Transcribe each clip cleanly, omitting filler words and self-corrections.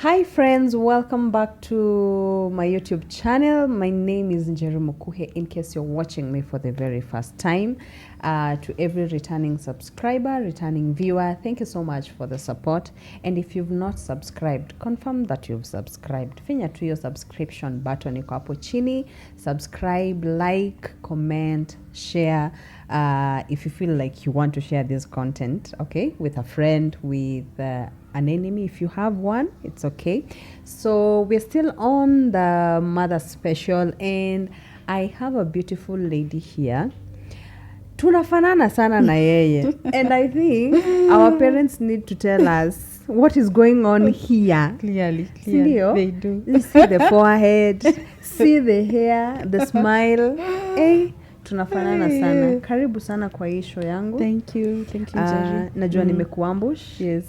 Hi friends, welcome back to my YouTube channel. My name is Njeri Mukuhe in case you're watching me for the very first time. To every returning subscriber, returning viewer, thank you so much for the support. And if you've not subscribed, confirm that you've subscribed. Finya to your subscription button iko hapo chini. Subscribe, like, comment, share. If you feel like you want to share this content, okay, with a friend, with an enemy, if you have one, it's okay. So we're still on the mother special and I have a beautiful lady here. Tunafanana sana na yeye. And I think our parents need to tell us what is going on here. Clearly, They do. You see the forehead, see the hair, the smile. Hey, tunafanana sana. Karibu sana kwa hii show yangu. Thank you Jerry. Najua nimekuambush. Yes.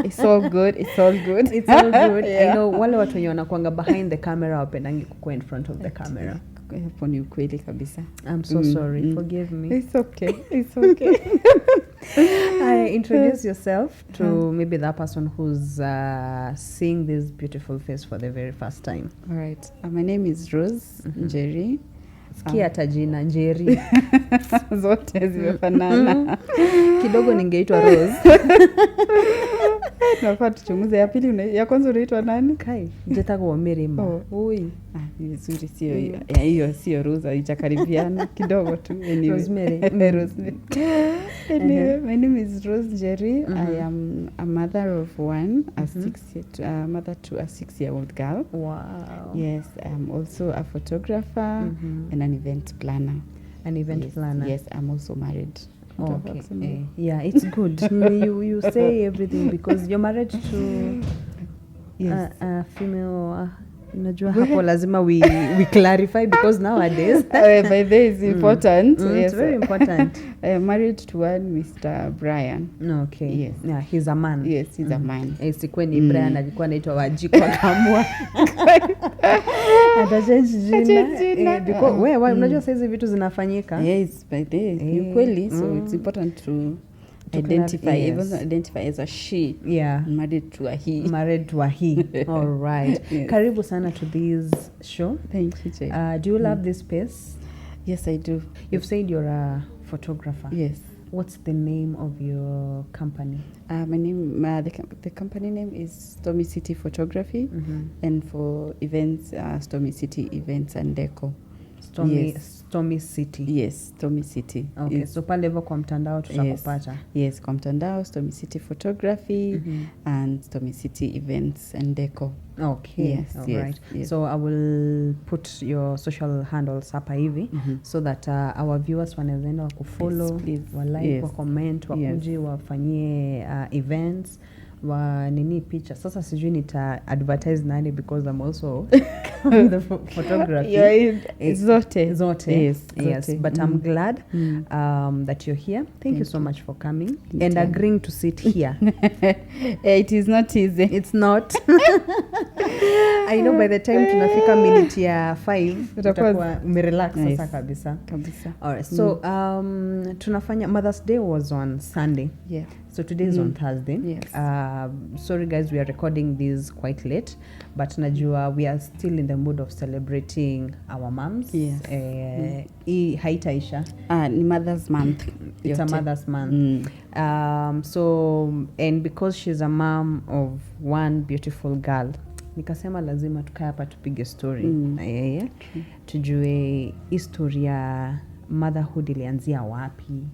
It's all good. It's all good. Yeah. I know wale watu wenye wanakuanga behind the camera wapendangi kukuwa in front of the camera. Hapo ni ukweli kabisa. I'm so sorry. Forgive me. It's okay. Introduce yourself to maybe that person who's seeing this beautiful face for the very first time. All right. My name is Rose Njeri. Sikia hata jina Njeri. Zote zimefanana. Kidogo ningeitwa Rose. Tunafaa tuchunguze ya pili. Ya kwanza unaitwa nani? Kai, Jetagwa Mirima. Ui. Ni vizuri sio hiyo. Hiyo sio Rose, haijakaribiana kidogo tu. Anyway. Rosemary. Rosemary. Anyway, my name is Rose Njeri. I am a mother of one, mother to a 6-year-old girl. Wow. Yes, I'm also a photographer and an event planner. An event planner. Yes, I'm also married. Okay. Yeah, it's good. you say everything because you're married to a female. Najua hapo lazima we clarify because nowadays by the is important. Yes, it's very important. I am married to one Mr. Brian. Okay. Yes. Yeah, he's a man. Yes, he's a man. Isikuwe ni Brian alikuwa anaitwa Wajiko kamwa. Atachange jina. Because wewe unajua saizi vitu zinafanyika. Yes, by the ukweli, so it's important to identify, even identify as a she. Yeah. Married to a he. All right. Yes. Karibu sana to this show. Thank you, Jay. Do you love this space? Yes, I do. You've said you're a photographer. Yes. What's the name of your company? My name, the company name is stormycity Photography, and for events, stormycity Events and Deco. Stormycity. Yes, stormycity. Okay, so pale hivyo kwa mtandao tutakupata. Yes, kwa mtandao stormycity Photography and stormycity Events and Deco. Okay. Yes, all right. Yes. So I will put your social handles hapa hivi so that our viewers wanaenda kufollow, wa comment, wakuje wafanyie events, wa nini picha. Sasa sijui nita advertise nani because I'm also the photography. Zote. Yes. But I'm glad that you're here. Thank you so much for coming and agreeing to sit here. It is not easy. It's not. I know by the time tunafika minute ya 5 utakuwa umerelax sasa kabisa. Alright. So tunafanya Mother's Day was on Sunday. Yeah. So today is on Thursday. Yes. Sorry guys, we are recording this quite late, but najua we are still in the mood of celebrating our moms. Yes. Haitaisha. Ni Mother's Month. It's a Mother's Month. So, and because she's a mom of one beautiful girl, nikasema lazima tukae hapa tupige story na yeye. Tujue historia motherhood ilianzia wapi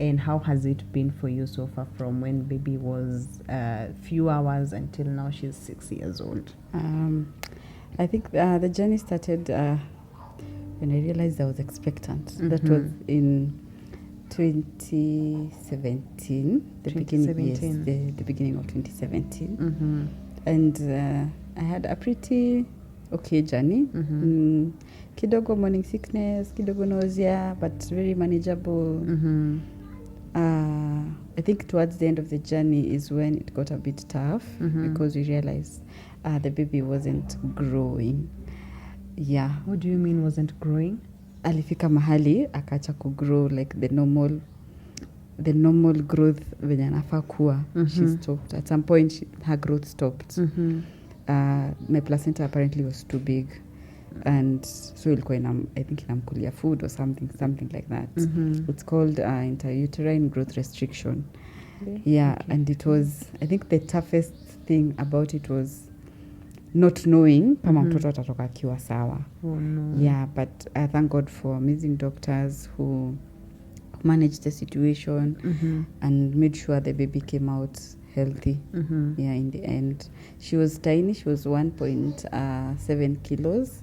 and how has it been for you so far from when baby was few hours until now she's 6 years old? I think the journey started when I realized I was expectant. That was in 2017, the beginning of 2017. And I had a pretty okay journey. Kidogo morning sickness, kidogo nausea, but very manageable. I think towards the end of the journey is when it got a bit tough because we realized the baby wasn't growing. Yeah. What do you mean wasn't growing? Alifika mahali akacha kugrow like the normal the normal growth venye anafaa kuwa. She stopped at some point. Her growth stopped. My placenta apparently was too big, and so ilikuwa I think inamkulia food or something like that. It's called intrauterine growth restriction. Yeah, okay. And it was, I think the toughest thing about it was not knowing kama mtoto atatoka akiwa sawa. Oh no. Yeah, but I thank God for amazing doctors who managed the situation and made sure the baby came out healthy. Yeah, in the end. She was tiny. She was 1.7 kilos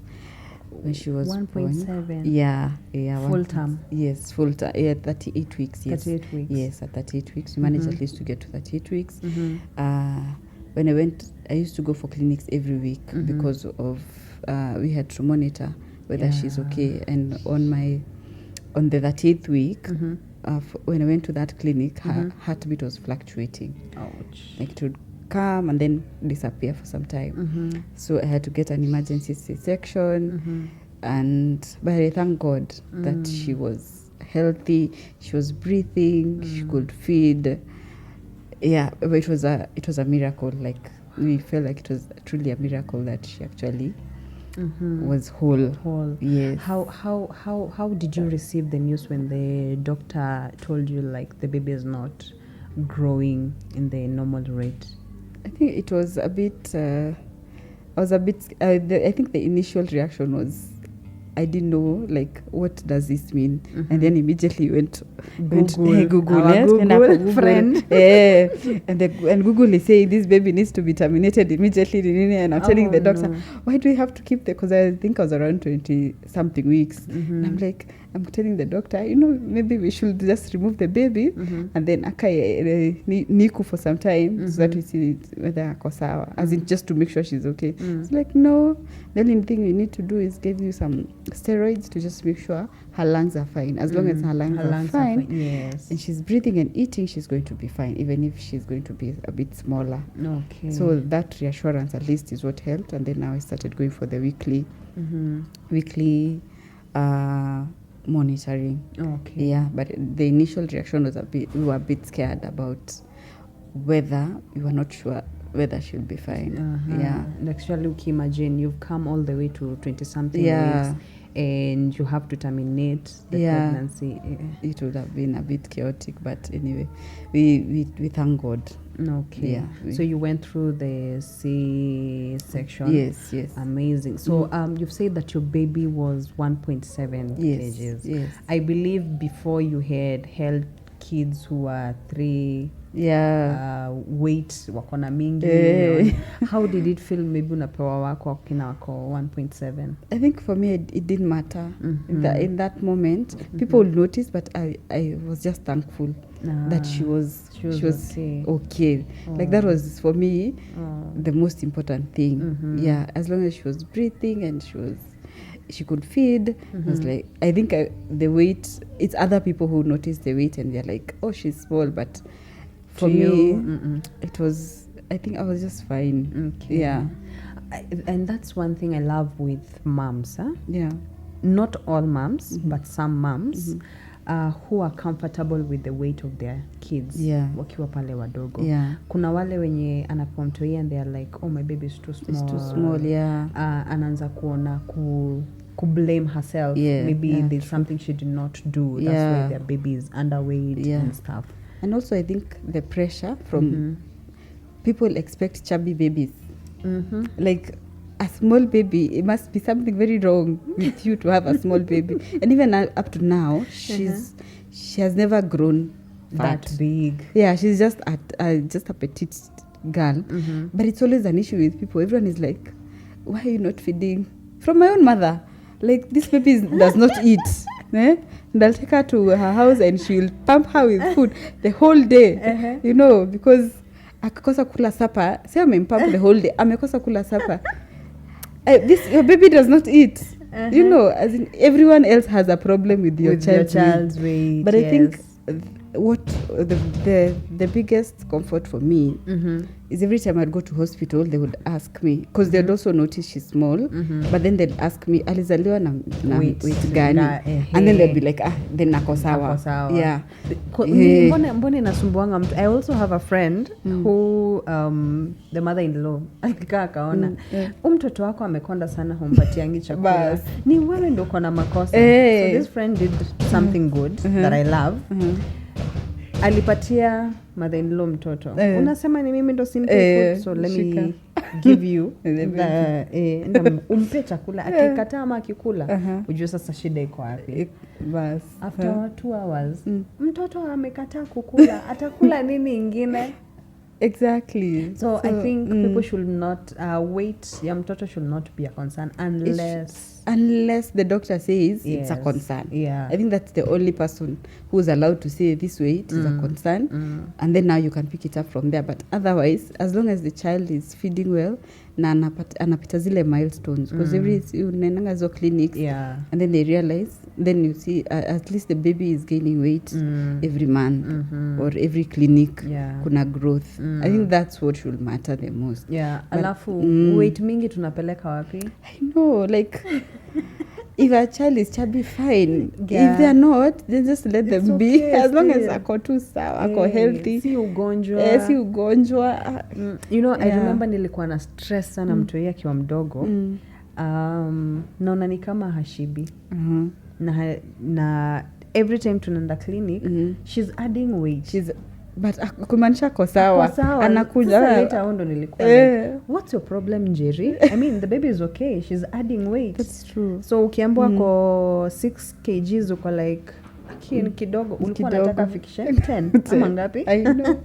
when she was 1.7. Yeah. Full term. Yes, full term. Yeah, 38 weeks. Yes. 38 weeks. Yes, at 38 weeks. We managed at least to get to 38 weeks. When I went, I used to go for clinics every week because of we had to monitor whether she's okay. And on the 38th week, when I went to that clinic, her heartbeat was fluctuating. Ouch. Like it would come and then disappear for some time. So I had to get an emergency C-section. But I thank God that she was healthy, she was breathing, she could feed. Yeah, but it was a miracle. Like we felt like it was truly a miracle that she actually was whole. Yes. How did you receive the news when the doctor told you like the baby is not growing in the normal rate? I think it was a bit. I think the initial reaction was, I didn't know, like, what does this mean? And then immediately went Google. Our Google friend. And Google is saying this baby needs to be terminated immediately. And I'm telling the doctor, why do we have to keep because I think I was around 20-something weeks. And I'm like, I'm telling the doctor, maybe we should just remove the baby and then niku for some time so that we see whether ako sawa. As in just to make sure she's okay. It's like, no, the only thing we need to do is give you some steroids to just make sure her lungs are fine. As long as her lungs are fine, yes, and she's breathing and eating, she's going to be fine, even if she's going to be a bit smaller. Okay. So that reassurance at least is what helped. And then now I started going for the weekly monitoring. Okay. Yeah, but the initial reaction was we were a bit scared about whether we were not sure whether she'll be fine. Yeah. Actually, imagine you've come all the way to 20-something weeks and you have to terminate the pregnancy. It would have been a bit chaotic, but anyway, we thank God. Okay. Yeah. So you went through the C-section. Yes. Amazing. So you've said that your baby was 1.7 kgs. Yes. I believe before you had held kids who were 3 weight wakona mingi. How did it feel maybe unapewa wako wakina wako 1.7? I think for me it didn't matter. In that moment people would notice, but I was just thankful that she was okay. Like that was for me the most important thing. Yeah, as long as she was breathing and she could feed. It was like, I think the weight, it's other people who notice the weight and they're like, oh, she's small, but for me it was, I think I was just fine. Okay. Yeah. And that's one thing I love with moms. Yeah. Not all moms, but some moms who are comfortable with the weight of their kids. Yeah. Wakiwa pale wadogo. Yeah. Kuna wale wenye anapewa mtoi and they are like, oh, my baby is too small. It's too small, yeah. Anaanza kuona blame herself. Yeah. Maybe there's something she did not do. That's why their baby is underweight and stuff. And also I think the pressure from people expect chubby babies. Like a small baby, it must be something very wrong with you to have a small baby. And even up to now, she has never grown fat. That big. Yeah, she's just a petite girl. But it's always an issue with people. Everyone is like, why are you not feeding? From my own mother, like, this baby does not eat. And I'll take her to her house and she'll pump her with food the whole day. Because akakosa kula supper. Say amempump the whole day. Amekosa kula supper. Your baby does not eat. As in everyone else has a problem with your child's weight. But I think what the biggest comfort for me is every time I'd go to hospital, they would ask me, because they'd also notice she's small, but then they'd ask me, alizaliwa na weight gani? And then they'd be like, then ako sawa. Yeah. Mbona inasumbuanga mtu. I also have a friend who the mother-in-law alikaa akaona mtoto wako amekonda sana, humpatiangi chakula. Ni wewe ndio uko na makosa. So this friend did something good that I love. Alipatia mother-in-law mtoto. Unasema ni mimi ndo simpe food, so let me give you umpe chakula. Akikataa ama akikula, ujue sasa shida iko wapi. After 2 hours, mtoto amekataa kukula, atakula nini ingine? Exactly. So I think people should not weight ya mtoto should not be a concern unless the doctor says it's a concern. Yeah. I think that's the only person who's allowed to say this weight is a concern, and then now you can pick it up from there. But otherwise, as long as the child is feeding well, na anapita zile milestones, because every unaendanga zo clinics, and then they realize, then you see at least the baby is gaining weight every month or every clinic kuna growth. I think that's what should matter the most. Alafu weight mingi tunapeleka wapi? I know, like if a child is chubby, fine. If they are not, then just let them be. As long as ako tu sawa, ako healthy. Si ugonjwa. Si ugonjwa. You know, I remember nilikuwa na stress sana mtu yeye akiwa mdogo. Naona ni kama hashibi. Na every time tunaenda clinic, she's adding weight. But kumaanisha kwa sawa. Anakuja. Sasa later on ndo nilikuwa like, what's your problem, Jerry? I mean, the baby is okay. She's adding weight. That's true. So ukiambiwa kwa 6 kgs uko like kidogo, ulikuwa unataka afikishe 10 ama ngapi? I know.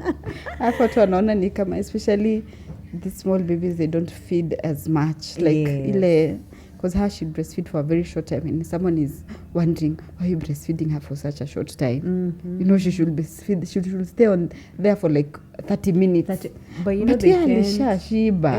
Hapo tu anaona ni kama, especially these small babies, they don't feed as much. Like ile, because how she breastfeed for a very short time, and someone is wondering, why are you breastfeeding her for such a short time? You know, she should stay on there for like 30 minutes. But you know, they can shiba.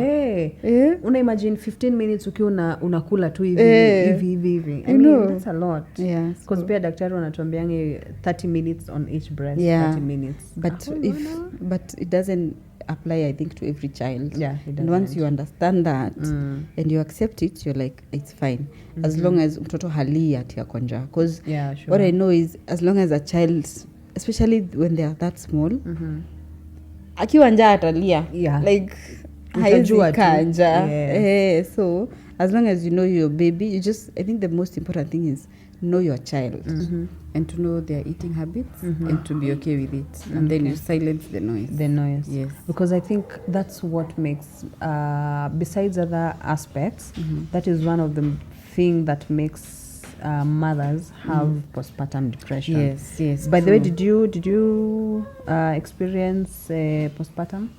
Una imagine 15 minutes ukiwa unakula tu hivi. I mean, that's a lot. Because pia daktari wanatuambiange 30 minutes on each breast, 30 minutes. But it doesn't apply, I think, to every child. And once you understand that and you accept it, you're like, it's fine. As long as mtoto hali ati akonja. Because what I know is, as long as a child, especially when they are that small, akiwa njaa atalia. Like, haijua kanja. So as long as you know your baby, I think the most important thing is know your child and to know their eating habits and to be okay with it. And then you silence the noise. Yes. Because I think that's what makes, besides other aspects, that is one of the things that makes mothers have postpartum depression. Yes. By the way, did you experience postpartum?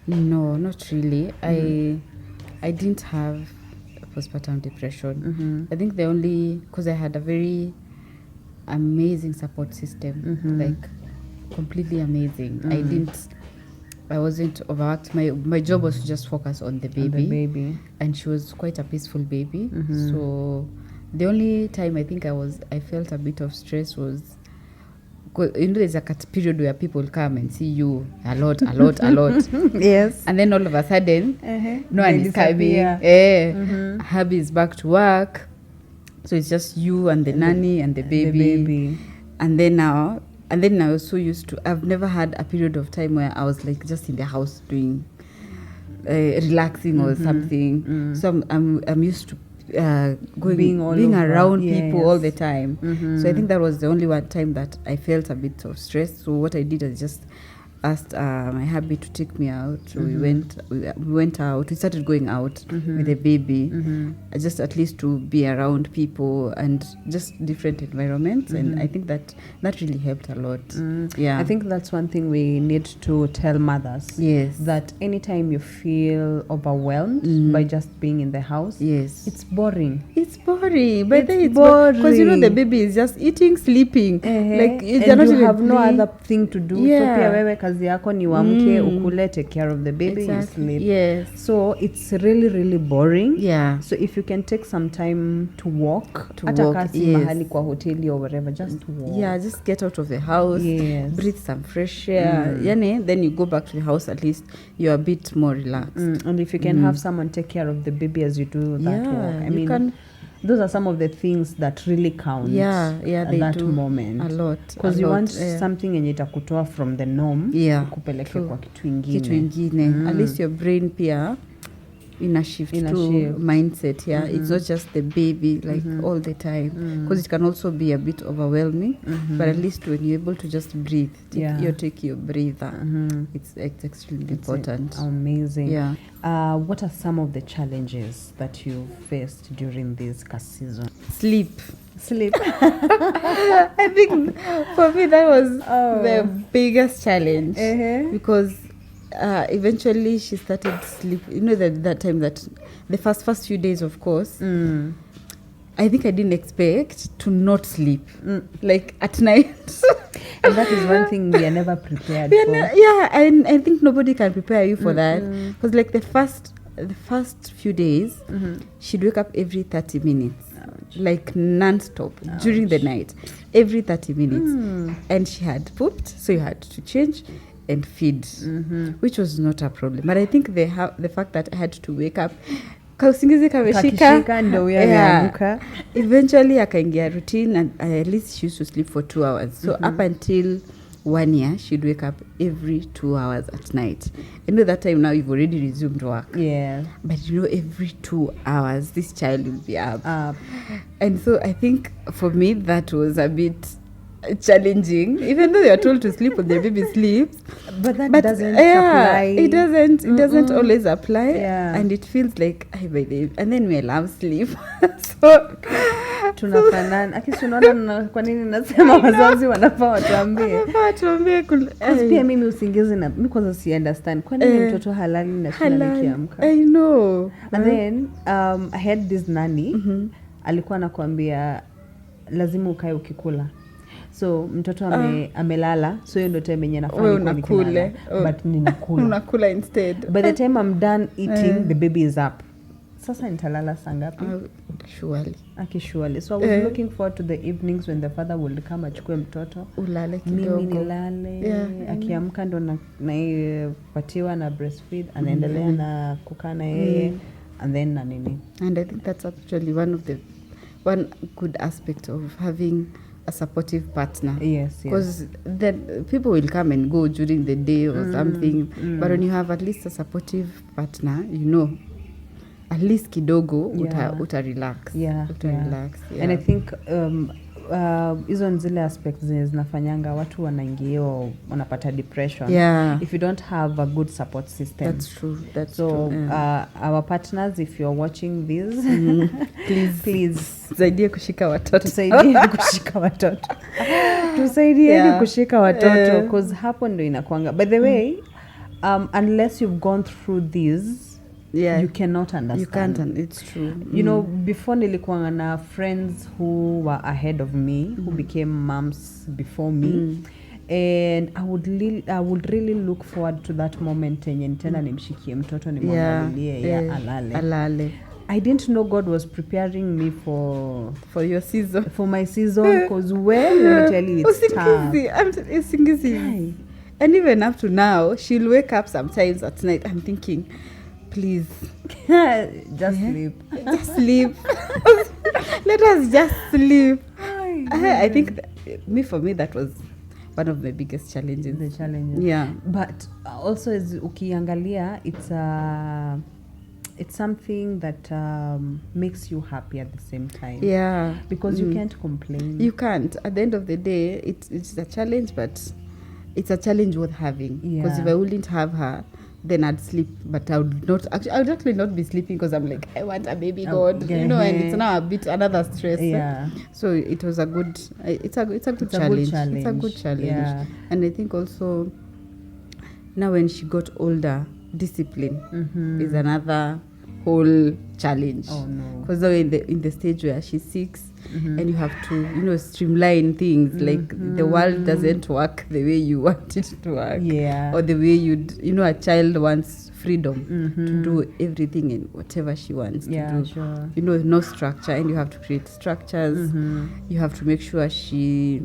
No, not really. I didn't have postpartum depression. I think because I had a very amazing support system, like completely amazing. I wasn't overworked. My job was to just focus on the baby. And she was quite a peaceful baby. So the only time I think I felt a bit of stress was, you know, there's a period where people come and see you a lot. Yes. And then all of a sudden, no one is coming. Hubby is back to work. So it's just you and the nanny and the baby. And then now I was so used to, I've never had a period of time where I was like just in the house doing, relaxing or something. So I'm used to being around people all the time. So I think that was the only one time that I felt a bit of stress. So what I did is just asked my hubby to take me out. So we went out. We started going out with the baby, just at least to be around people and just different environments. And I think that really helped a lot. I think that's one thing we need to tell mothers. Yes. That anytime you feel overwhelmed by just being in the house, it's boring. It's boring. But it's boring. Because you know the baby is just eating, sleeping. Like and you have no other thing to do. So pia wewe kazi kazi yako ni uamke ukule, take care of the baby, Exactly. you sleep. Yes. So it's really really boring. Yeah. So if you can take some time to walk, walk, kasi yes. mahali kwa hoteli or wherever, just walk. Yeah, just get out of the house, Yes. breathe some fresh air. Then you go back to the house, at least you're a bit more relaxed. And if you can have someone take care of the baby as you do that walk, I you mean, can. those are some of the things that really count Yeah, at they that do moment. a lot. Because you want something yenye itakutoa from the norm, kupeleke kwa kitu ingine. At least your brain pia in a shift mindset. It's not just the baby all the time, because it can also be a bit overwhelming, but at least when you're able to just breathe, take your breather, it's extremely important. Amazing. What are some of the challenges that you faced during this season? Sleep. I think for me that was the biggest challenge, because eventually she started sleep. You know, that time, that the first few days, of course, I think I didn't expect to not sleep like at night. And that is one thing we are never prepared for. And I think nobody can prepare you for that, because like the first few days, she'd wake up every 30 minutes. Like non-stop during the night, every 30 minutes. And she had pooped, so you had to change and feed, which was not a problem. But I think the fact that I had to wake up, eventually akaingia routine, and at least she used to sleep for 2 hours. So up until 1 year, she'd wake up every 2 hours at night. You know, that time now you've already resumed work. Yeah. But you know, every 2 hours, this child will be up. And so I think for me, that was a bit challenging, even though you're told to sleep when the baby sleeps. But that doesn't apply. It doesn't always apply. And it feels like, and then we love sleep. So tunafanana. Akisunaona kwa nini nasema wazazi wanafaa watuambie. Pia mimi usingizi na mimi kwanza si understand. Kwa nini mtoto halali na kila nikiamka? I know. And then I had this nanny, alikuwa anakuambia lazima ukae ukikula. So mtoto amelala, so hiyo ndio time yenye nafanya nikula, but ninakula. Unakula instead. By the time I'm done eating, the baby is up. Sasa nitalala saa ngapi? Surely. So I was looking forward to the evenings when the father would come achukue mtoto. Ulale kidogo. Mimi nilale. Akiamka ndo napatiwa na breastfeed, anaendelea na kukaa na yeye, and then na nini. And I think that's actually one good aspect of having a supportive partner. Yes. Because then people will come and go during the day or something. But when you have at least a supportive partner, you know, at least kidogo uta relax. Relax. And I think hizo nzile aspects zinafanyanga watu wanaingia wanapata depression if you don't have a good support system. That's true. So our partners, if you're watching this, please tusaidie kushika watoto. Tusaidieni kushika watoto, because hapo ndo inakuanga. By the way, unless you've gone through this, you cannot understand. You can't, it's true. You know, before nilikuwa na friends who were ahead of me, who became moms before me, and I would really look forward to that moment yenye tena nimshikie mtoto nimwangalilie alale. I didn't know God was preparing me for your season, for my season, because let me tell you, it's tough. And even up to now, she'll wake up sometimes at night. I'm thinking, please, just sleep. Let us just sleep. I think for me that was one of my biggest challenges. The challenges. Yeah. But also as ukiangalia, it's something that makes you happy at the same time. Yeah. Because you can't complain. You can't. At the end of the day, it's a challenge, but it's a challenge worth having. Because if I wouldn't have her, then I'd sleep, but I would actually not be sleeping, because I'm like, I want a baby God, you know, and it's now another stress. Yeah. So it was a good, it's a good challenge. It's a good challenge. Yeah. And I think also now when she got older, discipline is another whole challenge. Oh no. Because now in the stage where she's 6, and you have to, streamline things. Like the world doesn't work the way you want it to work. Yeah. Or the way a child wants freedom to do everything and whatever she wants to do. Sure. No structure, and you have to create structures. You have to make sure she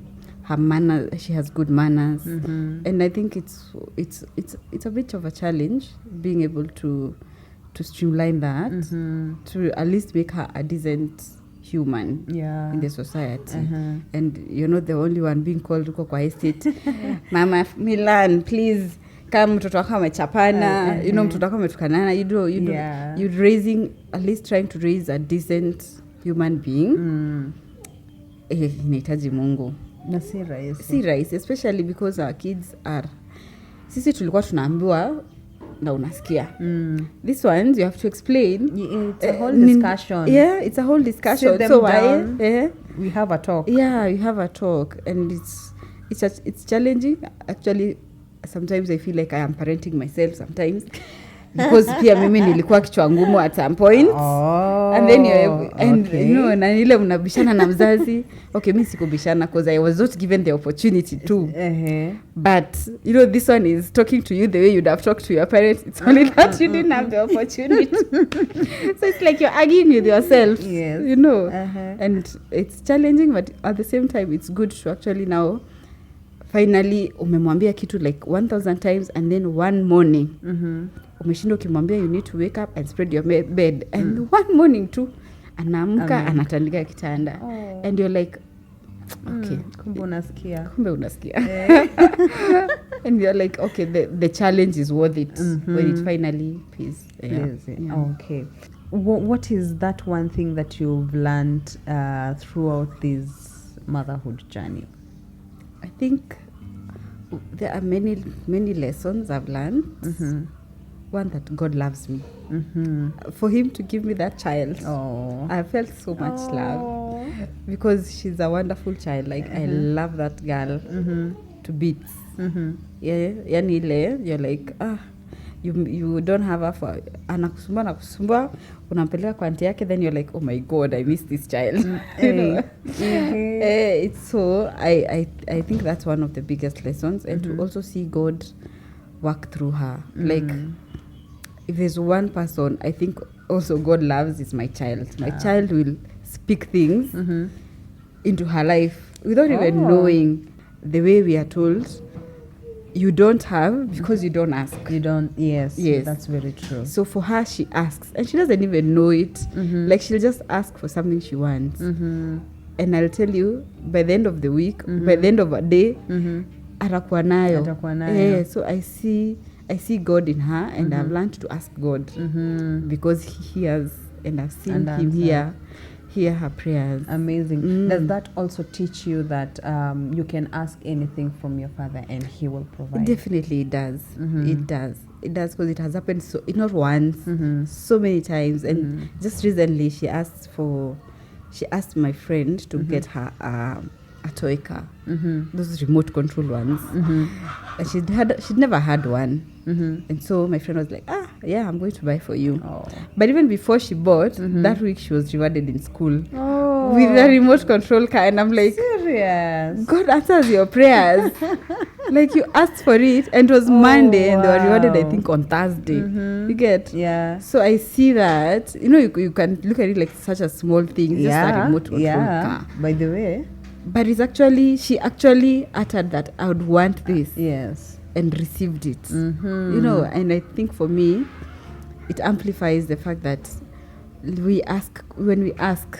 has good manners. And I think it's a bit of a challenge being able to streamline that, to at least make her a decent human in the society. And you're not the only one being called uko kwa estate. Mama Milan, please kama mtoto wako amechapana, mtoto wako ametukanana, you're raising, at least trying to raise a decent human being. Inahitaji Mungu. Na si rahisi. Si rahisi, especially because our kids are, sisi tulikuwa tunaambiwa na unasikia. This ones you have to explain. It's a whole discussion. It's a whole discussion. Sit them so down. We have a talk. Yeah, you have a talk, and it's challenging. Actually, sometimes I feel like I am parenting myself sometimes. Because pia mimi nilikuwa kichwa ngumu at some point. And then na ile mnabishana na mzazi. Okay, mimi sikubishana because I was not given the opportunity to. But this one is talking to you the way you'd have talked to your parents. It's only that you didn't have the opportunity. So it's like you're arguing with yourself. Yes. And it's challenging, but at the same time it's good to actually now finally umemwambia kitu like 1,000 times, and then one morning umeshinda ukimwambia you need to wake up and spread your bed, and one morning too anaamka anatandika kitanda. And you're like, okay, kumbe unasikia. And you're like, okay, the challenge is worth it when it finally pays. Okay. What is that one thing that you've learned throughout this motherhood journey? I think there are many lessons I've learned. One, that God loves me. For him to give me that child, I felt so much love, because she's a wonderful child. Like I love that girl to bits. Yani ile you're like you don't have her for anakusumbua unampeleka kwa auntie yake, then you're like, oh my God, I miss this child. It's so I think that's one of the biggest lessons, and to also see God work through her. Like if there's one person I think also God loves, is my child. My child will speak things into her life without even knowing. The way we are told, you don't have because you don't ask. You don't. Yes, that's very true. So for her, she asks, and she doesn't even know it. Like she'll just ask for something she wants, and I'll tell you, by the end of the week, by the end of a day, atakuwa nayo. So I see God in her, and I've learned to ask God because He hears, and I've seen Him hear her prayers. Amazing. Does that also teach you that you can ask anything from your Father and He will provide? Definitely it does. It does because it has happened not once, so many times. And just recently she asked my friend to get her a toy car, those remote control ones. And she'd never had one. And so my friend was like, I'm going to buy for you. But even before she bought, that week she was rewarded in school with a remote control car. And I'm like, serious? God answers your prayers. Like you asked for it, and it was Monday, and they were rewarded I think on Thursday. You get? Yeah. So I see that, you can look at it like such a small thing, just a remote control car. By the way. But she actually uttered that I would want this. Yes. And received it. And I think for me, it amplifies the fact that when we ask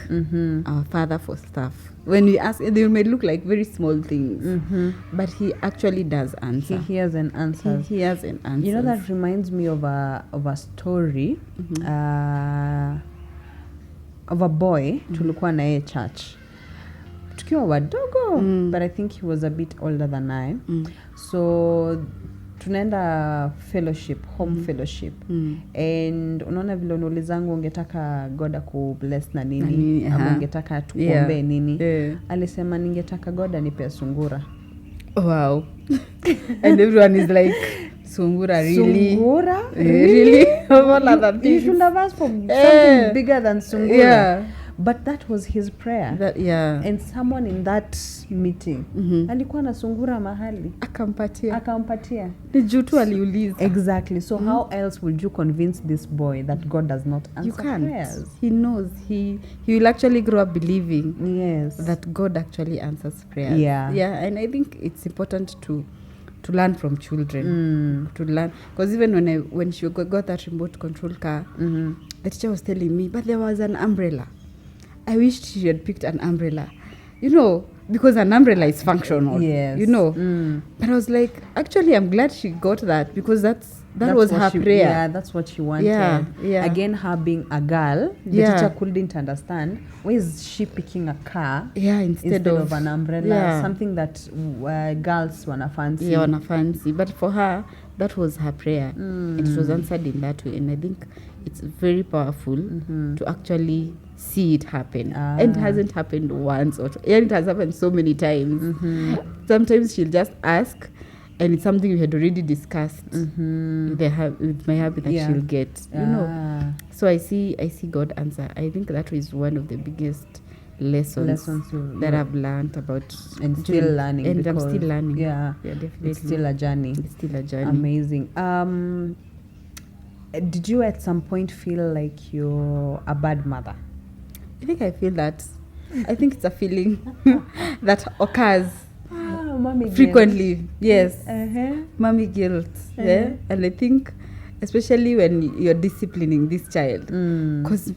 our Father for stuff, when we ask, they may look like very small things, but He actually does answer. He hears and answers. He hears and answers. That reminds me of a story of a boy tulikuwa na yeye church. Tukiwa wadogo, but I think he was a bit older than I. So tunaenda fellowship, home fellowship. And unaona vile unaulizangu ungetaka God akubless na nini, ama ungetaka tukuombe nini. Alisema ningetaka God anipe sungura. Wow. And everyone is like, sungura really? Sungura? Really? All other things. You should have asked for something bigger than sungura. Yeah. But that was his prayer. Yeah. And someone in that meeting alikuwa anasungura mahali akampatia ni juu tu aliuliza. Exactly. So how else would you convince this boy that God does not answer you can't. prayers? He knows. He will actually grow up believing that God actually answers prayers. Yeah. And I think it's important to learn from children. To learn, because even when she got that remote control car, the teacher was telling me, but there was an umbrella. I wished she had picked an umbrella, because an umbrella is functional. But I was like, actually, I'm glad she got that, because that was her prayer. Yeah, that's what she wanted. Yeah. Again, her being a girl, the teacher couldn't understand. Why is she picking a car instead of an umbrella? Something that girls wanna fancy. Yeah, wanna fancy. But for her, that was her prayer. It was answered in that way. And I think it's very powerful to actually see it happen. And it hasn't happened once or twice. It has happened so many times. Sometimes she'll just ask, and it's something we had already discussed with my hubby that she'll get. So I see God answer. I think that is one of the biggest lessons that I've learned about, and still learning. And I'm still learning. Yeah, definitely. It's still a journey. Amazing. Did you at some point feel like you're a bad mother? I think I feel that. I think it's a feeling that occurs mommy frequently. Guilt. Yes. Mommy guilt. Yeah. And I think especially when you're disciplining this child, because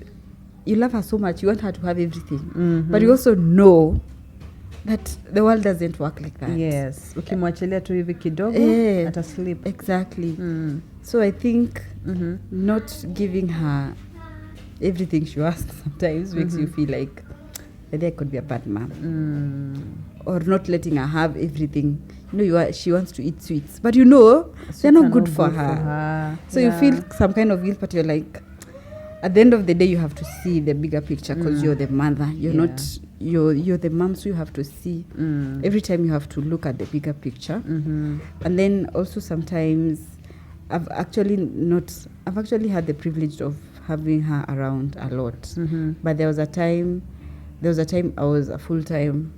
you love her so much, you want her to have everything, but you also know that the world doesn't work like that. Yes. Ukimwachilia tu hivi kidogo ata sleep. Exactly. So I think not giving her everything she asks sometimes makes you feel like maybe I could be a bad mom. Or not letting her have everything. She wants to eat sweets, but they're not good for her. So you feel some kind of guilt, but you're like, at the end of the day, you have to see the bigger picture, because you're the mother. You're the mom, so you have to see. Every time you have to look at the bigger picture. And then also sometimes I've actually had the privilege of having her around a lot. But there was a time I was a full-time,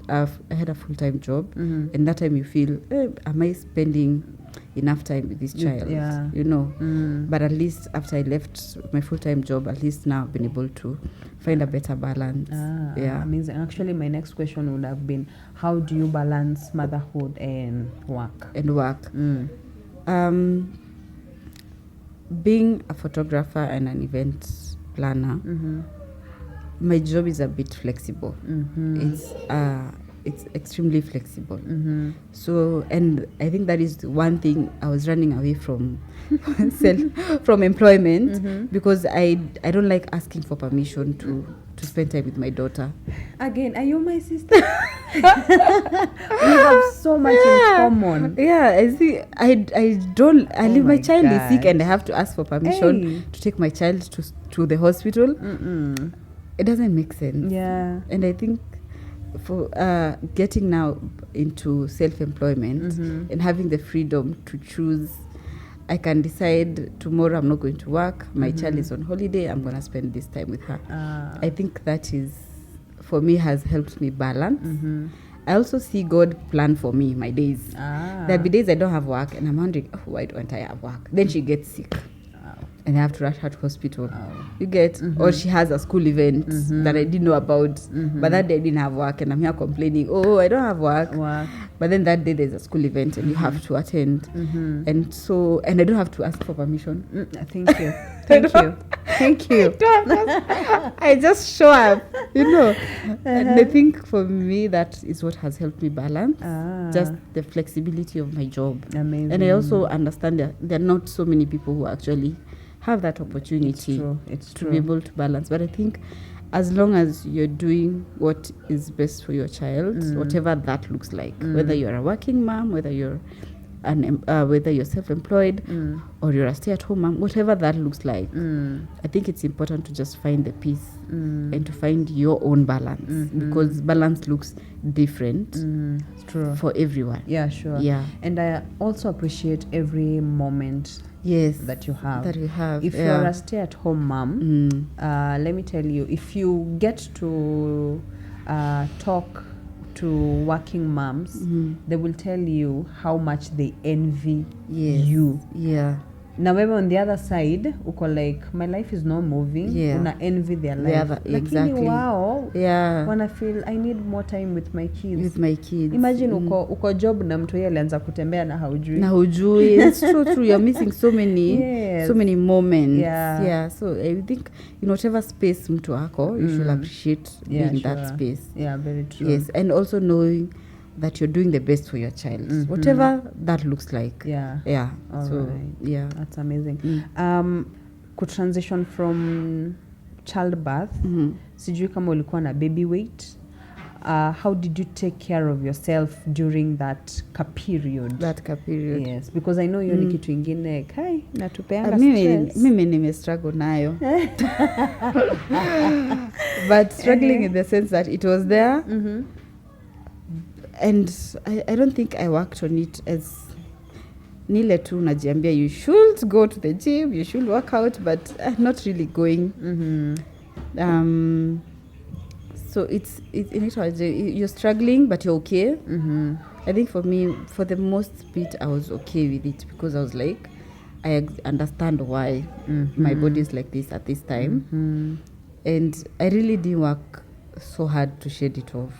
I had a full-time job, and that time you feel, am I spending enough time with this child? But at least after I left my full-time job, at least now I've been able to find a better balance. Amazing. Actually, my next question would have been, how do you balance motherhood and work? Being a photographer and an event planner, my job is a bit flexible. It's extremely flexible. So, and I think that is one thing I was running away from from employment, because I don't like asking for permission to spend time with my daughter. Again, are you my sister? We have so much in common. I see. I leave my child is sick and I have to ask for permission to take my child to the hospital. It doesn't make sense. And I think for getting now into self-employment and having the freedom to choose, I can decide tomorrow I'm not going to work, my child is on holiday, I'm going to spend this time with her. I think that is, for me, has helped me balance. I also see God plan for me my days. There'll be days I don't have work and I'm wondering, why don't I have work? Then she gets sick. And I have to rush her to hospital. You get? Or she has a school event that I didn't know about, but that day I didn't have work, and I'm here complaining, I don't have work. But then that day there's a school event and you have to attend. And so, and I don't have to ask for permission. Thank you. Thank you. I just show up, And I think for me, that is what has helped me balance. Just the flexibility of my job. Amazing. And I also understand that there are not so many people who actually have that opportunity to be able to balance. But I think as long as you're doing what is best for your child, whatever that looks like, whether you're a working mom, whether you're self-employed, or you're a stay-at-home mom, whatever that looks like, I think it's important to just find the peace and to find your own balance, because balance looks different for everyone. Yeah, sure. Yeah. And I also appreciate every moment yes, that you have. that we have. If you're a stay-at-home mom, let me tell you, if you get to talk to working moms, they will tell you how much they envy you. Yeah. Now wewe on the other side uko like my life is not moving, una envy their life. Lakini wao wana feel I need more time with my kids. Imagine uko job na mtu yeye alianza kutembea na haujui. It's true. You're missing so many moments. Yeah. So I think in whatever space mtu wako, you should appreciate being in that space. Yeah, very true. Yes, and also knowing that you're doing the best for your child, whatever that looks like. Yeah. All so right. That's amazing. Could transition from childbirth, sijui kama ulikuwa na baby weight, how did you take care of yourself during that period? Yes, because I know you ni kitu ingine kai natupeanga stress. Mimi nime struggle nayo. But struggling in the sense that it was there. And I don't think I worked on it as nile tu najiambia you should go to the gym, you should work out, but I'm not really going. So it's you're struggling, but you're okay. I think for me, for the most bit, I was okay with it because I was like, I understand why my body is like this at this time. And I really didn't work so hard to shed it off.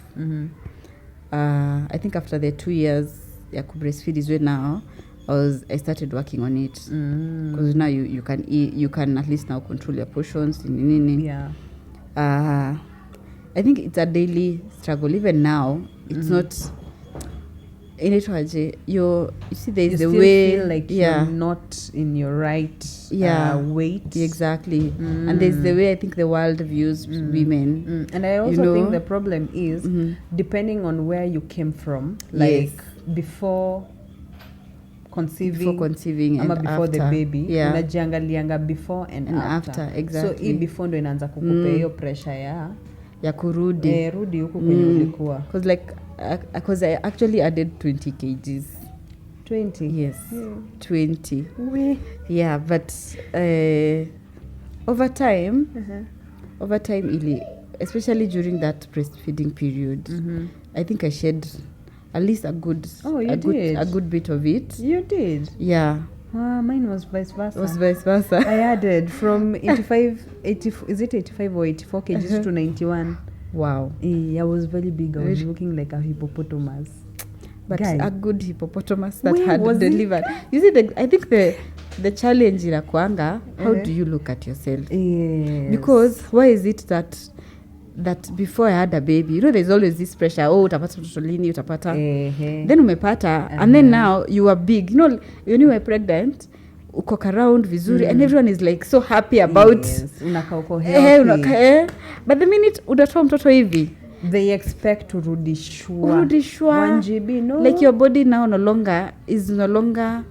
I think after the 2 years ya breastfeed is when now I started working on it because now you can eat, you can at least now control your portions. I think it's a daily struggle. Even now, it's not. In it, you see, there's the way feel like you're not in your right weight. Exactly, and there's the way I think the world views women. And I also think the problem is depending on where you came from, like before conceiving and before the baby, unajiangalianga before and after. Exactly. So hii before ndo inaanza kukupa hiyo pressure ya kurudi rudi huko kwenye ulikuwa. Because I actually added 20 kgs. 20? Yes. 20. Yeah, but over time, especially during that breastfeeding period, I think I shed at least a good bit of it. You did? Yeah. Mine was vice versa. I added from 85 is it 85 or 84 kgs to 91. Wow. I was very big. I was looking like a hippopotamus. But a good hippopotamus that had delivered. You see, I think the challenge in Akwanga, how do you look at yourself? Yes. Because why is it that before I had a baby, there's always this pressure, utapata mtoto lini, utapata. Then umepata, and then now you are big. When you were pregnant, ukok around vizuri, and everyone is like so happy about. Yes, unaka uko healthy. But the minute udatoa mtoto hivi, they expect to rudishwa. 1 GB, no. Like your body now is no longer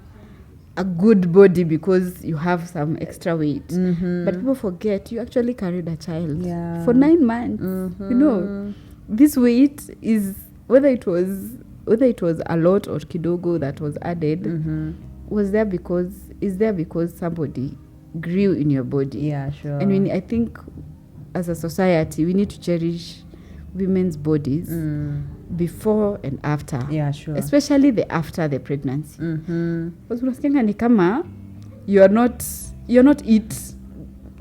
a good body because you have some extra weight. But people forget you actually carried a child for 9 months. This weight is whether it was a lot or kidogo that was added, is there because somebody grew in your body. Yeah, sure. And I think as a society we need to cherish women's bodies before and after. Yeah, sure. Especially after the pregnancy. Because unasikia ni kama you're not it.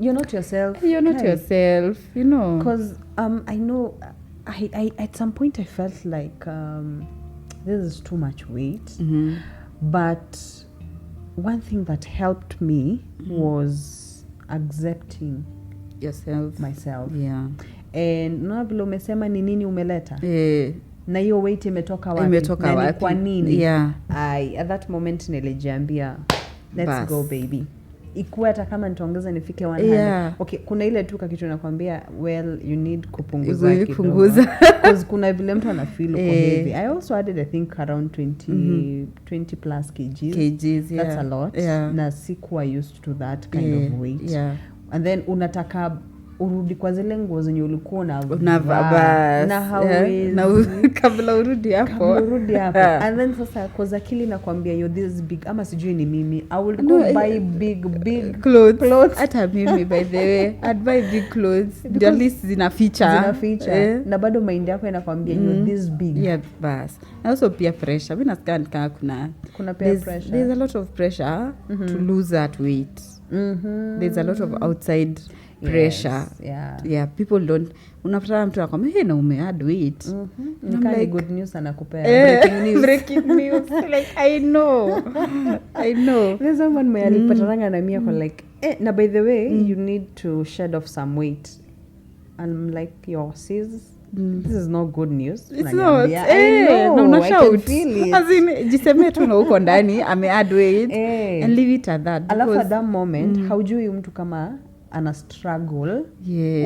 You're not yourself. You're not yourself, Because I know I at some point I felt like this is too much weight. But one thing that helped me was accepting myself. Yeah. And vile umesema ni nini umeleta? Na hiyo weight imetoka wapi? Kwa nini? Yeah. At that moment nilijiambia let's go baby. Ikuwa hata kama nitaongeza nifike 100. Yeah. Okay, kuna ile tu kitu nakwambia you need kupunguza kidogo. Because kuna vile mtu ana feel uko heavy. I also added I think around 20 plus kgs. That's a lot. Yeah. Na sikuwa used to that kind of weight. Yeah. And then unataka urudi kwa zile nguo zenye ulikuwa unavaa na hawezi kabla urudi hapo and then sasa cause akili nakwambia you're this big ama sijui ni mimi I will go buy big clothes hata mimi by the way I'd buy big clothes at least zina feature na bado mind yako inakwambia you're this big. Yeah, bas. Also peer pressure. Mimi nasikia kama kuna peer pressure. There's a lot of pressure to lose that weight. There's a lot of outside pressure. Yeah, people don't. Unapata mtu anakwambia hey na umeadd weight. Like good news anakupea breaking news. Like I know. There's someone alipatana na mimi kwa like na by the way you need to shed off some weight. And I'm like yo sis this is not good news. It's not. I can feel it. As in, jiseme tu na uko ndani, add weight and leave it at that. Alafu at that moment, haujui mtu kama ana struggle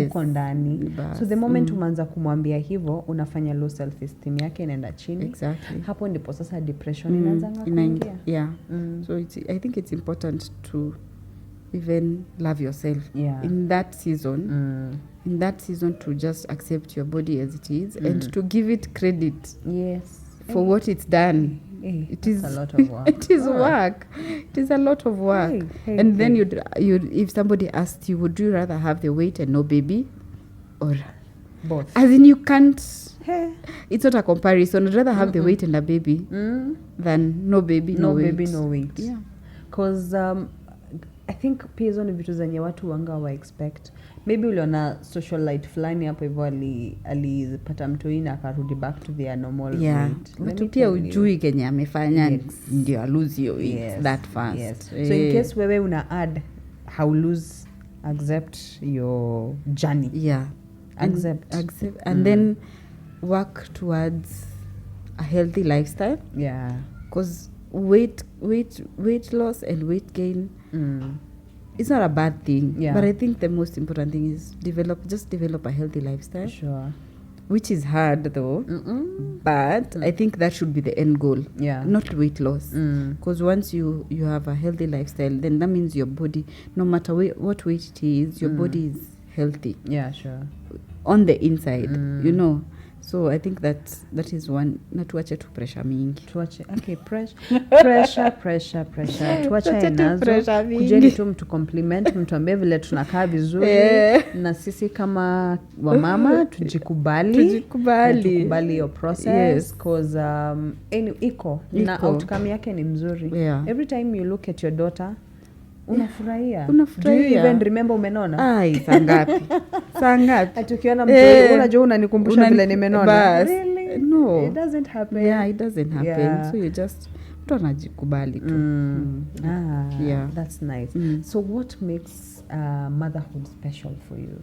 uko ndani. So the moment umeanza kumwambia hivyo, unafanya low self esteem yake inaenda chini. Exactly. Hapo ndipo sasa depression inaanza kuingia. Yeah. So I think it's important to even love yourself in that season. In that season to just accept your body as it is and to give it credit for what it's done. It is a lot of work. It is work. It is a lot of work. And then you if somebody asked you, would you rather have the weight and no baby or both? As in you can't. It's not a comparison. I'd rather have the weight and a baby than no baby, no weight. Baby, no weight. Yeah. Because I think pia hizo ni vitu zenye watu wanga wa expect. Maybe uliona socialite fulani hapo hivyo alipata mtoini akarudi back to their normal weight. But pia ujui kenye amefanya ndio lose your weight that fast. So in case wewe una add how lose accept your journey. Accept and then work towards a healthy lifestyle. Because weight loss and weight gain it's not a bad thing, but I think the most important thing is develop a healthy lifestyle. Sure. Which is hard though, but I think that should be the end goal. Not weight loss. Because once you have a healthy lifestyle, then that means your body, no matter what weight it is, your body is healthy. Sure. On the inside, you know. So I think that is one. Na tuache tu pressure mingi. Okay, pressure. Tuache nazo. Kujeni tu mtu compliment, mtu ambie vile tunakaa vizuri. Na sisi kama wamama tujikubali your process because iko na outcome yake ni mzuri. Every time you look at your daughter unafurahia. Do you even remember umenona? Ai, sangapi. Atukiona mtu unajua unanikumbusha vile nimenona. Really? No. It doesn't happen. It doesn't happen. So you just mtu anajikubali tu. That's nice. So what makes motherhood special for you?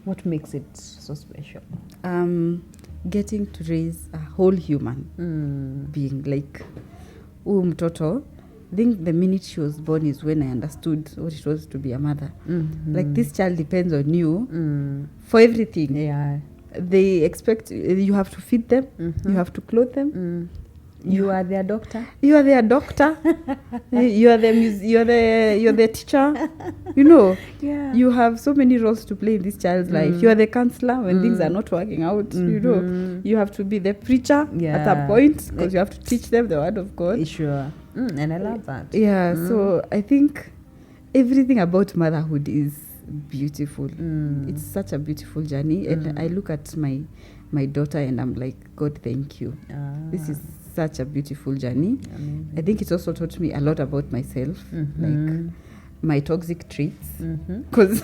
What makes it so special? Getting to raise a whole human being like mtoto. I think the minute she was born is when I understood what it was to be a mother. Like this child depends on you for everything. They expect you have to feed them, you have to clothe them. You are their doctor. You are their doctor. You're the teacher. You know. You have so many roles to play in this child's life. You are the counselor when things are not working out. You know. You have to be the preacher at a point because you have to teach them the word of God. Sure. And I love that. So I think everything about motherhood is beautiful. It's such a beautiful journey. And I look at my daughter and I'm like, God, thank you. This is such a beautiful journey. Amazing. I think it's also taught me a lot about myself, like my toxic traits, because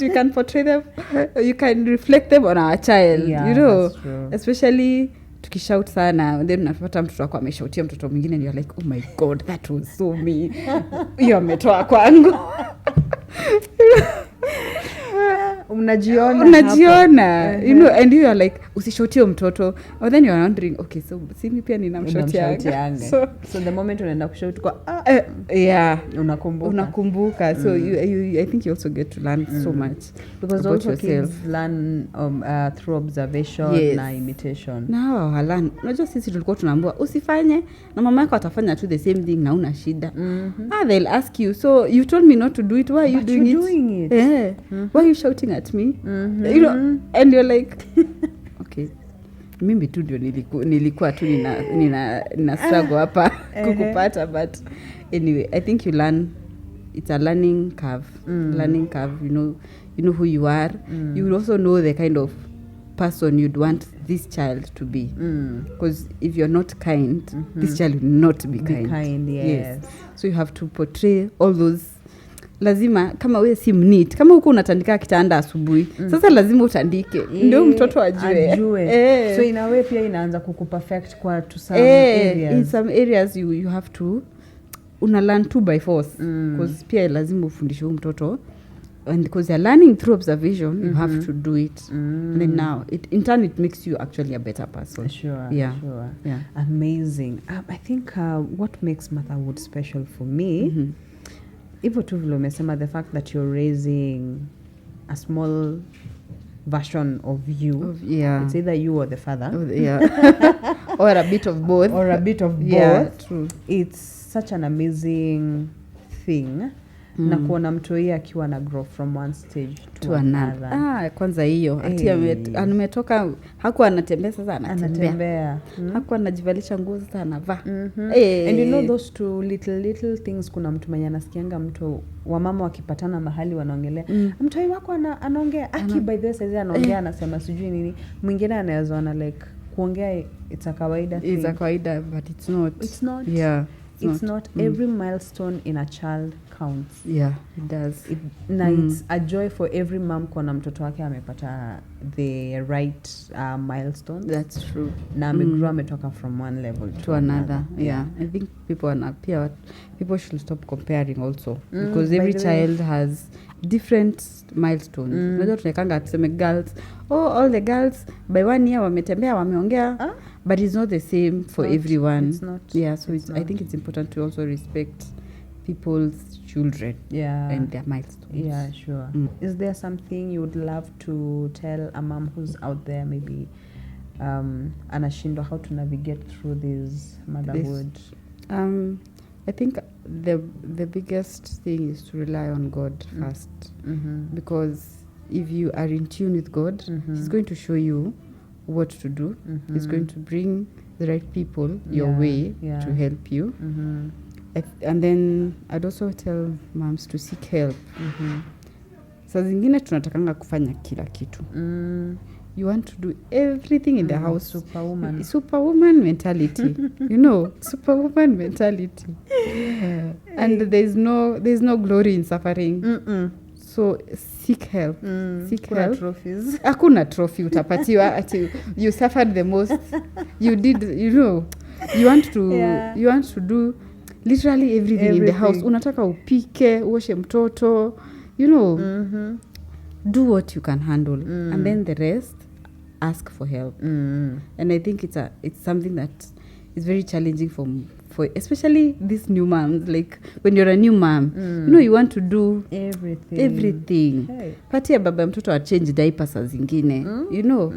you can portray them, you can reflect them on our child, you know, especially tukishout sana and then unapata mtoto wako ameshautia mtoto mwingine and you're like, oh my God, that was so me. Hiyo ametoa kwangu. unajiona you know, and you are like usishotie mtoto, or then you are wondering okay, so simi pia ninamshotianga. So the moment unaenda kushout kwa yeah, unakumbuka. So you I think you also get to learn so much, because also yourself. Kids learn through observation na imitation. Now halan, unajua sisi tulikuwa tunaambiwa usifanye na mama yako atafanya tu the same thing na una shida. They'll ask you, so you told me not to do it, why are you doing it? Yeah. Why are you shouting at me? You know, and you're like okay, mimi tu ndio nilikuwa tu nina struggle hapa kukupata, but anyway, I think you learn, it's a learning curve. You know who you are. You will also know the kind of person you'd want this child to be, because if you're not kind, this child will not be kind. Yes. So you have to portray all those. Lazima kama wewe si mneat, kama huko unatandika kitanda asubuhi, sasa lazima utandike ndio mtoto ajue. So ina way pia inaanza kukuperfect kwa to some areas. In some areas you have to una learn to by force, because pia lazima ufundishe mtoto, and because you're learning through observation, you have to do it. And then now in turn it makes you actually a better person. Sure. Yeah. Amazing. I think what makes motherhood special for me, hivyo tu vile umesema, the fact that you're raising a small version of you. It's either you or the father. Or a bit of both. Yeah, true. It's such an amazing thing. Na kuona mtoi akiwa na grow from one stage to another. Kwanza hiyo ati ametoka, hakuwa anatembea, sasa anatembea. Hakuwa anajivalisha nguo, sasa anavaa. And you know those two little things, kuna mtu mwenye anasikianga mtu wa mama wakipatana mahali wanaongelea mtoi wako anaongea by the way sasa anaongea anasema sijui nini, mwingine anawezaona like kuongea it's a kawaida thing. It's a kawaida, but it's not. Yeah. It's not. Every milestone in a child counts. Yeah, it does. It's a joy for every mom kuona mtoto wake amepata the right milestone. That's true. Na amegrow ametoka from one level to another. Yeah. I think people should stop comparing also, because every child has different milestones. Unajua tunakanga tuseme girls, all the girls by 1 year wametembea, wameongea, but it's not the same for everyone. It's not. Yeah, so I think it's important to also respect people's children and their milestones. Yeah, sure. Is there something you would love to tell a mom who's out there, maybe anashindwa how to navigate through this motherhood? I think the biggest thing is to rely on God first, because if you are in tune with God, He's going to show you what to do. He's going to bring the right people your way to help you. And then I'd also tell moms to seek help. Saa zingine tunatakanga kufanya kila kitu. You want to do everything in the house. Superwoman mentality. You know, superwoman mentality. And there's no glory in suffering. So seek help. Seek help. Trophies. Hakuna trophy utapatiwa ati you suffered the most. You did, you know, you want to do literally everything in the house. Unataka upike, uoshe mtoto, you know. Do what you can handle, and then the rest ask for help. And I think it's something that is very challenging for especially these new moms. Like when you're a new mom, you know, you want to do everything. Hey. Patia baba mtoto change diaper saa zingine. You know,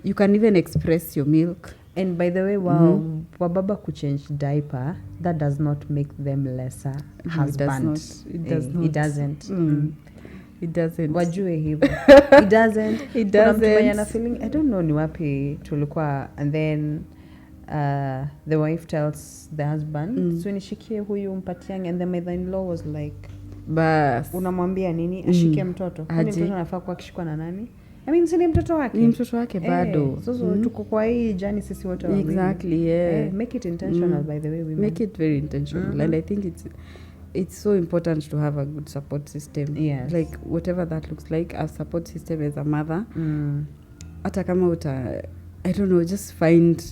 you can even express your milk. And by the way, wababa kuchange diaper, that does not make them lesser husband. It doesn't. It doesn't. Wajue hivyo. It doesn't. Kuna mtu mwenye ana feeling, I don't know ni wapi tulikuwa, and then the wife tells the husband, so nishikie huyu mpatiange, and the mother-in-law was like, bas unamwambia nini ashike mtoto? Kwani mtoto anafaa kuwa akishikwa na nani? I mean, sini mtoto wake. Ni mtoto wake bado. So tuko kwa hii jani sisi wote wawili. Exactly, yeah. Make it intentional, by the way, women. Make it very intentional. And I think it's so important to have a good support system. Yes. Like whatever that looks like, a support system as a mother. Hata kama I don't know, just find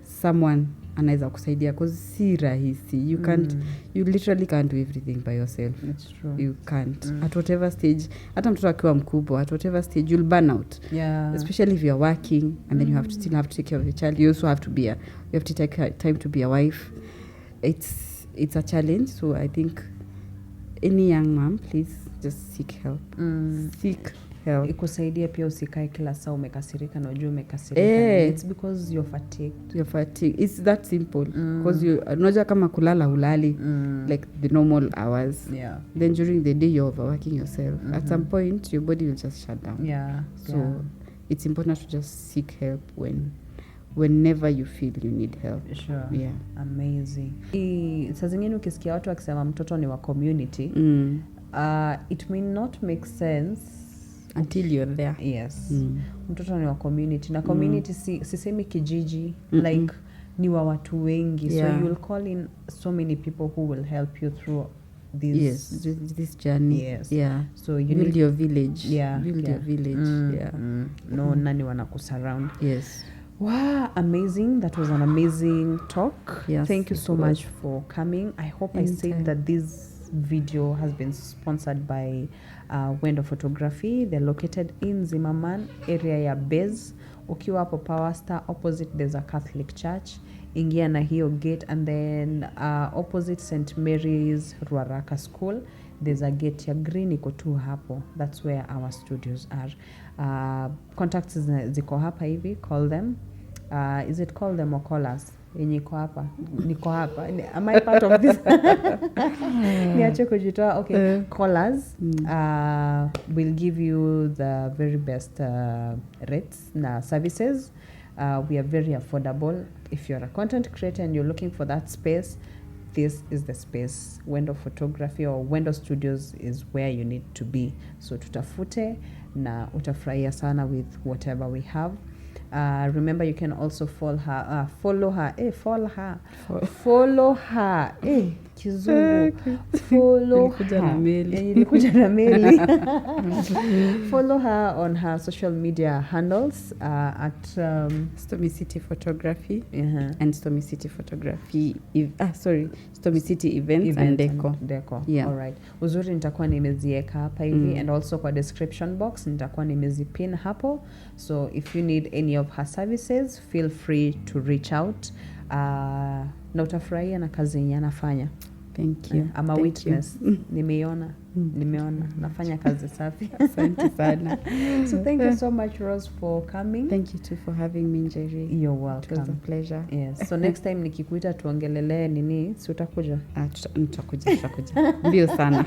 someone anaweza kusaidia cause si rahisi. You can't, you literally can't do everything by yourself. It's true. You can't. At whatever stage, hata mtoto akiwa mkubwa, at whatever stage you'll burn out. Yeah. Especially if you're working and then you have to still have to take care of your child. You also have to you have to take time to be a wife. It's a challenge. So I think any young mom, please just seek help. Seek help. Ikusaidia pia usikae kila saa umekasirika na ujue umekasirika. It's because you're fatigued. It's that simple. Because you unajua kama kulala ulali like the normal hours. Yeah. Then during the day you're overworking yourself. At some point your body will just shut down. Yeah. So it's important to just seek help whenever you feel you need help. Sure. Yeah. Amazing. Saa zingine ukisikia watu wakisema mtoto ni wa community, it may not make sense until you're there. Yes. Mtoto ni wa community. Na community sisemi kijiji, like ni wa watu wengi. So you'll call in so many people who will help you through this journey. Yes. Yeah. So you build need your village. Build your village. No, nani wanakusurround. Yes. Wow, amazing. That was an amazing talk. Yes, thank you so much for coming. I hope I said that this video has been sponsored by Wendo Photography. They're located in Zimmerman area ya Bez. Ukiwa hapo Power Star, opposite there's a Catholic church. Ingia na hiyo gate, and then opposite St. Mary's Ruaraka School, there's a gate ya green iko tu hapo. That's where our studios are. Contacts ziko hapa hivi, call them. Is it call them or call us? Yenye iko hapa. Niko hapa. Am I part of this? Niache kujitoa. Okay, call us. We'll give you the very best rates na services. We are very affordable. If you're a content creator and you're looking for that space, this is the space. Wendo Photography or Wendo Studios is where you need to be. So tutafute na utafurahia sana with whatever we have. Remember, you can also follow her. Kizungu. Follow her. Follow her on her social media handles at stormycity Photography and stormycity Photography. stormycity Events and Deco. Yeah. All right. Uzuri nitakuwa nimezieka hapa hivi, and also kwa description box nitakuwa nimezipin hapo. So if you need any of her services, feel free to reach out. Na utafurahia na kazi yenye anafanya. Thank you. I'm a witness. Nimeona nafanya kazi safi. Asante sana. So thank you so much, Rose, for coming. Thank you too for having me, Njeri. You're welcome. It was a pleasure. Yes. So next time nikikuita tuongelelee nini, si utakuja? Tutakuja. Ndio sana.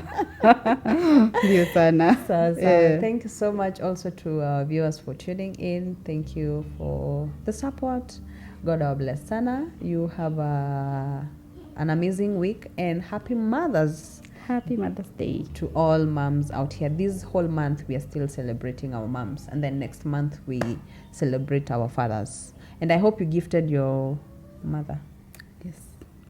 So, thank you so much also to our viewers for tuning in. Thank you for the support. God bless sana. You have an amazing week, and happy Mother's Day to all moms out here. This whole month we are still celebrating our moms, and then next month we celebrate our fathers. And I hope you gifted your mother.